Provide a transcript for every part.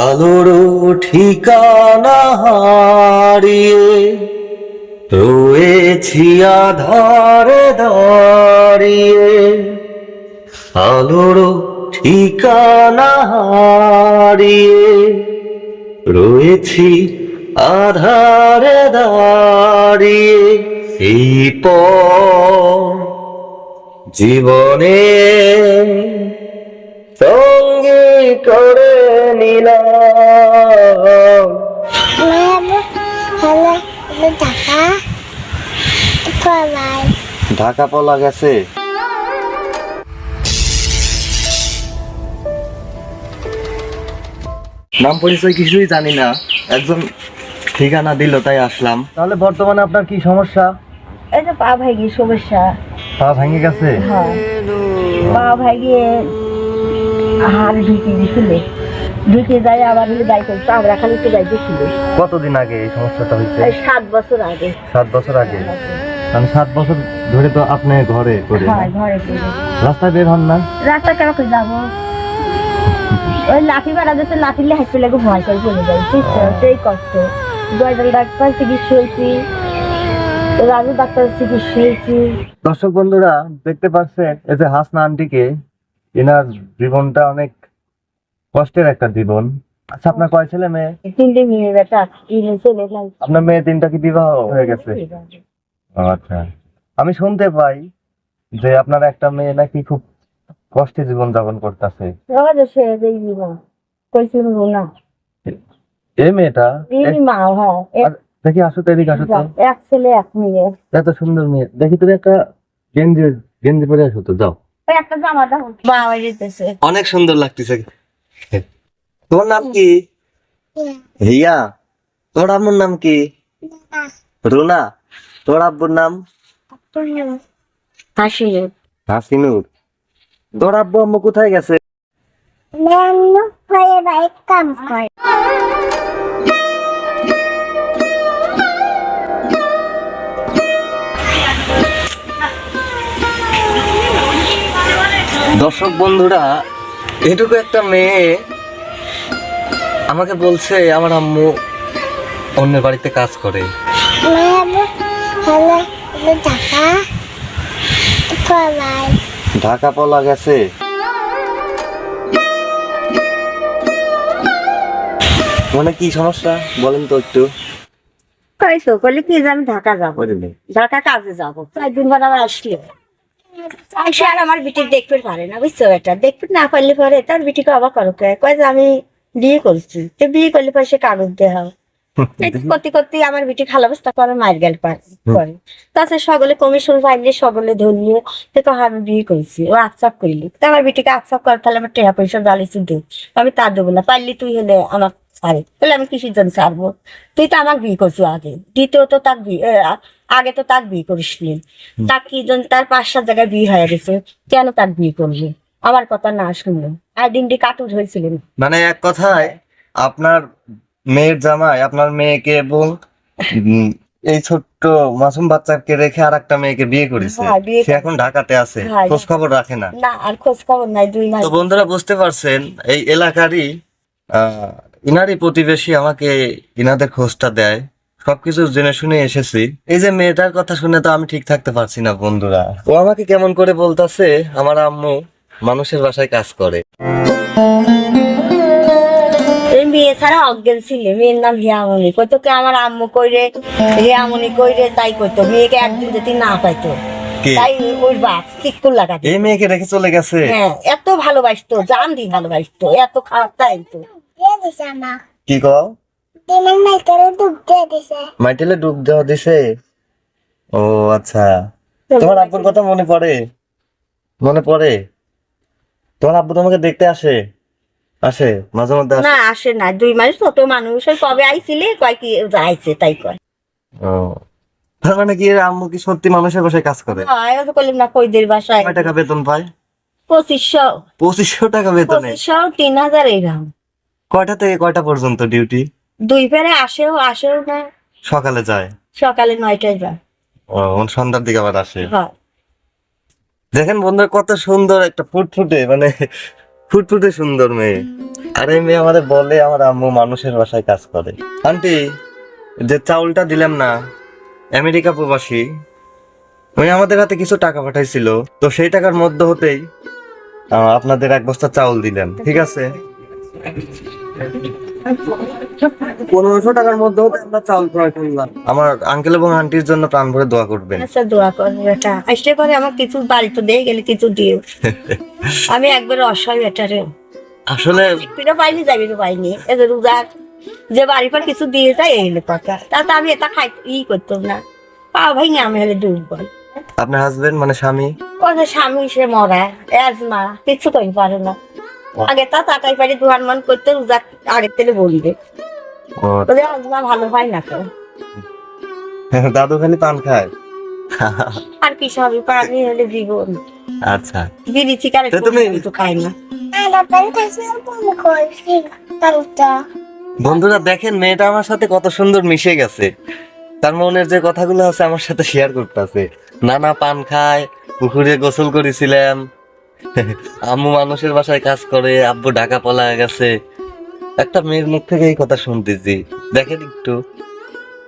আলোর ঠিকানা হারিয়ে রয়েছি আধারে দাঁড়িয়ে। আলোর ঠিকানা হারিয়ে রয়েছি আধারে দাঁড়িয়ে। এই পথ জীবনে সঙ্গে করে নিলাম। ঢাকা পলা গেছে। নাম পরিচয় কিছুই জানি না, একজন ঠিকানা দিল তাই আসলাম। তাহলে বর্তমানে আপনার কি সমস্যা? এই যে পা ভাঙি সমস্যা। পা ভেঙে গেছে? হ্যাঁ, পা ভাঙিয়ে হাড় ঢুকে যায়, আবার যাই করছে, আমরা খালি তো যাইতেছিল। কতদিন আগে এই সমস্যাটা হয়েছে? 7 বছর আগে। 7 বছর আগে? মানে 7 বছর ধরে তো আপনি ঘরে করে? হ্যাঁ, ঘরে করে। রাস্তায় বের হন না? রাস্তা কেন করে যাবো? ওই লাঠি বেড়া দিচ্ছে, লাঠিলে হাঁটতে লাগে ভয় করে চলে যায়। সেই কষ্ট। জয়দাল ডাক্তার চিকিৎসা হয়েছি, রাজু ডাক্তার চিকিৎসা হয়েছি। দর্শক বন্ধুরা দেখতে পাচ্ছেন এই যে হাসনা আন্টিকে, এনার জীবনটা অনেক কষ্টের একটা জীবন। আচ্ছা, আপনার কয় ছেলে মেয়ে? 3টে মেয়ে বেটা, 3 ছেলে। আপনার মেয়ে 3টা কি বিবাহ হয়ে গেছে? আচ্ছা, আমি শুনতে পাই যে আপনার একটা মেয়ে নাকি খুব কষ্টে জীবন যাপন করতেছে। এই মেয়েটা দেখি, আসো তো এদিকে, আসো তো। এক ছেলে এক মেয়ে। এত সুন্দর মেয়ে দেখি, তুমি একটা গেঞ্জি গেঞ্জি পরে আসো তো, যাও। একটা জামা দাও, বাবা দিতেছে। অনেক সুন্দর লাগতেছে। তোমার নাম কি? হিয়া। তোমার আম্মুর নাম কি? রুনা। তোমার আব্বুর নাম? হাসিনুর। তোমার আব্বু আম্মু কোথায় গেছে? কাম করে। দর্শক বন্ধুরা, এটুকু একটা মেয়ে আমাকে বলছে আমার আম্মু অন্যের বাড়িতে কাজ করে। ঢাকা পলা গেছে। মানে কি সমস্যা বলেন তো একটু। বলে কি যে আমি ঢাকা যাবো, ঢাকা কাজে যাবো। 4 দিন পর আবার আসলে আসে, আর আমার বিটি দেখতে পারে না, বুঝছো? এটা দেখতে না পারলে পরে তার বিটিকে অবাক করো, কয় যে আমি বিয়ে করছি। তো বিয়ে করলে পরে সে কাগজ দেওয়া হয়। করতে করতে আমার বিটি খালাবস্তা করে মার গেল পরে। তাছাড়া সকলে কমিশন পাইলে সকলে ধরিয়ে আমি বিয়ে করেছি, ও আকসাপ করিলি। তো আমার বিটিকে আকসাপ করে, তাহলে আমার টাকা পয়সা জ্বালিয়েছি দে, আমি তার দেবো না। পারলি তুই হলে আমার ছাড়ে, তাহলে আমি কিসের জন্য ছাড়বো? তুই তো আমাকে বিয়ে করছো আগে। দ্বিতীয়ত তাক বিয়ে, আগে তো তাক বিয়ে করিসনি। তার কি জন, তার 5-7 জায়গায় বিয়ে হয়ে গেছে, কেন তাক বিয়ে করলি? আমার কথা না শুনলো, আর দিনটি কাটুর হয়েছিলেন। মানে এক কথায় আপনার মেয়ের জামাই আপনার মেয়েকে এবং এই ছোট্ট মাসুম বাচ্চাকে রেখে আর একটা মেয়েকে বিয়ে করেছে। সে এখন ঢাকাতে আছে, খোঁজ খবর রাখে না। না, আর খোঁজ খবর নাই 2 মাস। তো বন্ধুরা বুঝতে পারছেন, এই এলাকারই ইনারই প্রতিবেশী আমাকে ইনাদের খোঁজটা দেয়। সবকিছু জেনে শুনে এসেছি। এই যে মেয়েটার কথা শুনে তো আমি ঠিক থাকতে পারছি না বন্ধুরা। ও আমাকে কেমন করে বলতেছে আমার আম্মু মানুষের বাসায় কাজ করে। মেয়ে ছাড়া অজ্ঞান ছিল। মেয়ের নাম হিয়ামনি। কইতো কি আমার আম্মু কইরে, হিয়ামনি কইরে, তাই কইতো। মেয়েকে একদিন যদি না পাইতো, তাই ওই বাপ চিকুল লাগাতো। এই মেয়েকে রেখে চলে গেছে? হ্যাঁ, এত ভালোবাসতো, জান দি ভালোবাসতো, এত খারাপ তাই তো। কি কও? মাইটেলে ডুব দেওয়া দিছে? ও আচ্ছা। তোমার আব্বুর কথা মনে পড়ে? মনে পড়ে? তোমার আব্বু তোমাকে দেখতে আসে? আসে মাঝে মধ্যে? না, আসে না। 2 মাস ছোট মানুষ, কবে আইছিলে, কয় কি আইছে তাই কয়। ও, তার মানে কি আম্মু কি সত্যি মানুষের বাসায় কাজ করে? হ্যাঁ, তো কইলাম না, কইদের বাসায়। কয় টাকা বেতন পায়? 2500। 2500 টাকা বেতনে? 2500, 3000 এরকম। কয়টা থেকে কয়টা পর্যন্ত ডিউটি? 2 ফেরে আসেও না। সকালে যায়? সকালে 9টায় যায়। ও, সন্ধ্যার দিকে আবার আসে। হ্যাঁ। দেখেন বন্ধুরা, কত সুন্দর একটা ফুটফুটে মানে ফুটফুটে সুন্দর মেয়ে। আর এই মেয়ে আমাদের বলে আমার আম্মু মানুষের বাসায় কাজ করে। আন্টি, যে চাউলটা দিলাম না, আমেরিকা প্রবাসী উনি আমাদের হাতে কিছু টাকা পাঠাইছিল, তো সেই টাকার মধ্যে হতেই আপনাদের 1 বস্তা চাউল দিলেন, ঠিক আছে? 1500 টাকার মধ্যে হতে আমরা চাউল ক্রয় করলাম। আমার আঙ্কেল এবং আন্টির জন্য প্রাণ ভরে দোয়া করবেন। আচ্ছা দোয়া করবো বেটা, আসলে পরে আমার কিছু বাড়ি তো দিয়ে গেলে কিছু দিও। আমি একবার অসহায় বেটা রে, আসলে পিঠা পাইনি যাবি তো পাইনি, এই যে রোজার যে বাড়ি পর কিছু দিয়ে যায় এই হলো কথা। তাতে আমি এটা খাই করতাম না, পা ভাঙে আমি হলে দুর্বল। আপনার হাজবেন্ড মানে স্বামী? কথা স্বামী সে মরা এজমা কিছু কই পারে না। আগে তা তাটাই পারি দুহান মান করতে রোজা আগের থেকে বলবে, ও, তবে আজমা ভালো হয় না তো। দাদু খালি পান খায়। আর কি সবই পানি হলে জীবন। আচ্ছা, বিড়ি চিকারে তো তুমি- কিছু খাই না। বন্ধুরা দেখেন মেয়েটা আমার সাথে কত সুন্দর মিশে গেছে। তার মনের যে কথাগুলো আছে আমার সাথে শেয়ার করতেছে। নানা পান খায়, পুকুরে গোসল করেছিলাম, আম্মু মানুষের বাসায় কাজ করে, আব্বু ঢাকা পলায় গেছে। একটা মেয়ের মুখ থেকে এই কথা শুনতেছি, দেখেন একটু,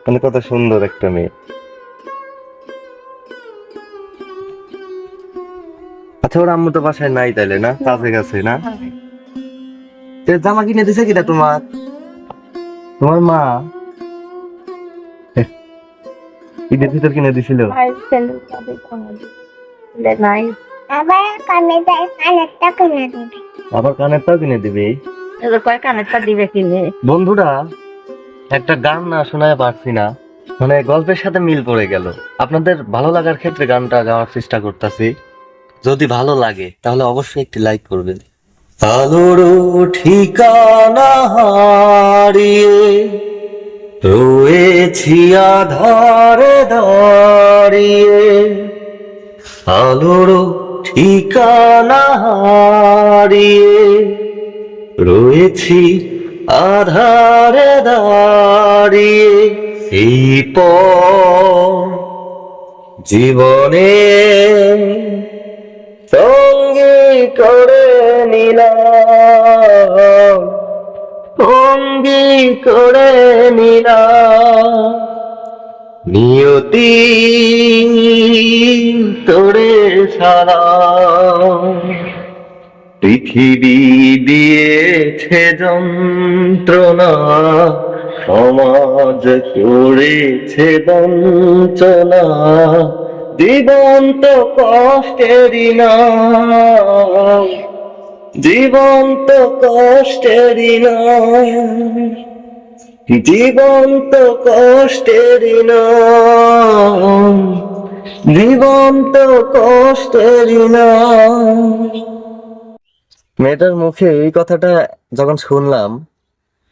মানে কত সুন্দর একটা মেয়ে। আচ্ছা, ওর আম্মু তো বাসায় নাই তাইলে, না কাজে গেছে না? এ জামা কিনে দিছে কিনা তোমার? তোমার মা ঈদের ভিতর কিনে দিছিল? নাই আবার কানেরটাও কিনে দিবি? এদের কয় কানেরটা দিবে কিনে। বন্ধুরা, একটা গান না শোনায় পারছি না, মানে গল্পের সাথে মিল পড়ে গেল। আপনাদের ভালো লাগার ক্ষেত্রে গানটা গাওয়ার চেষ্টা করতেছি। যদি ভালো লাগে তাহলে অবশ্যই একটি লাইক করবেন। আলোর ঠিকানা হারিয়ে রয়েছি আধারে দাঁড়িয়ে, আলোর ঠিকানা হারিয়ে রয়েছি আধারে দাঁড়িয়ে। এই পথ জীবনে সঙ্গী করে নিলাম, সঙ্গী করে নিলাম, নিয়তি তোরে সারা পৃথিবী দিয়েছে যন্ত্রণা, সমাজ করেছে বঞ্চনা, জীবন তো কষ্টেরই নাম, জীবন তো কষ্টেরই নাম, জীবন তো কষ্টেরই নাম, জীবন তো কষ্টেরই নাম। মেয়েটার মুখে এই কথাটা যখন শুনলাম,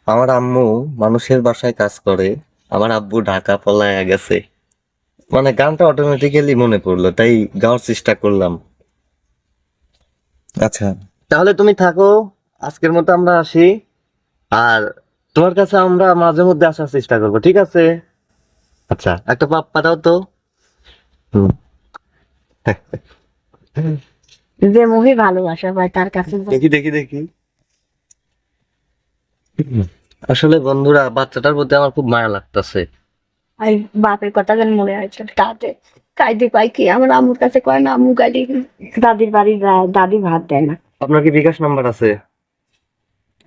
আমার আম্মু মানুষের বাসায় কাজ করে, আমার আব্বু ঢাকা পলায় গেছে, মানে গানটা অটোমেটিক্যালি মনে পড়লো, তাই গাওয়ার চেষ্টা করলাম। আচ্ছা, তাহলে তুমি থাকো, আজকের মতো আমরা আসি, আর তোমার কাছে আমরা মাঝে মধ্যে আসার চেষ্টা করবো, ঠিক আছে? আচ্ছা, একটা পাপ পাঠাও তো। হুম। যে মুভি ভালোবাসা পায় তার কাছে যাই। দেখি দেখি দেখি। আসলে বন্ধুরা, বাচ্চাটার প্রতি আমার খুব মায়া লাগতেছে। এই বাপের কথা যেন মনে হয়েছে তাতে কাইদি কয় কি আমার আম্মুর কাছে কয় না, আম্মু গাড়ি দাদির বাড়ি যায়, দাদি ভাত দেয় না। আপনার কি বিকাশ নাম্বার আছে?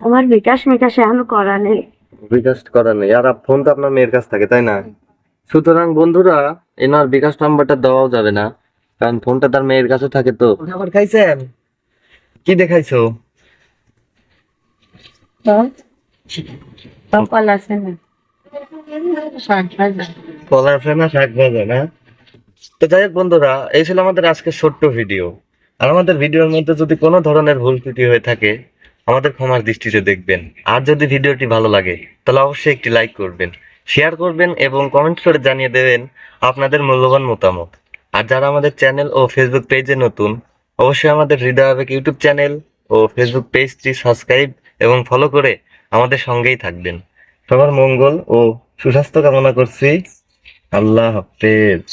আমার বিকাশ মিকাশ এখনো করা নেই। বিকাশ করা নেই, আর ফোন তো আপনার মেয়ের কাছ থাকে, তাই না? সুতরাং বন্ধুরা, এনার বিকাশ নাম্বারটা দেওয়াও যাবে না, কারণ ফোনটা তার মেয়ের কাছে থাকে। তো খাবার খাইছেন? কি দেখাইছো? কল আছে না, শাক ভাজা। কলা আছে না, শাক ভাজা না? তো যাই হোক বন্ধুরা, এই ছিল আমাদের আজকে ছোট্ট ভিডিও। আর আমাদের ভিডিওর মধ্যে যদি কোনো ধরনের ভুল ত্রুটি হয়ে থাকে, আমাদের ক্ষমার দৃষ্টিতে দেখবেন। আর যদি ভিডিওটি ভালো লাগে তাহলে অবশ্যই একটি লাইক করবেন, শেয়ার করবেন এবং কমেন্ট করে জানিয়ে দেবেন আপনাদের মূল্যবান মতামত। আর যারা আমাদের চ্যানেল ও ফেসবুক পেজে নতুন, অবশ্যই আমাদের হৃদয় আবেগ ইউটিউব চ্যানেল ও ফেসবুক পেজটি সাবস্ক্রাইব এবং ফলো করে আমাদের সঙ্গেই থাকবেন। সবার মঙ্গল ও সুস্বাস্থ্য কামনা করছি। আল্লাহ হাফেজ।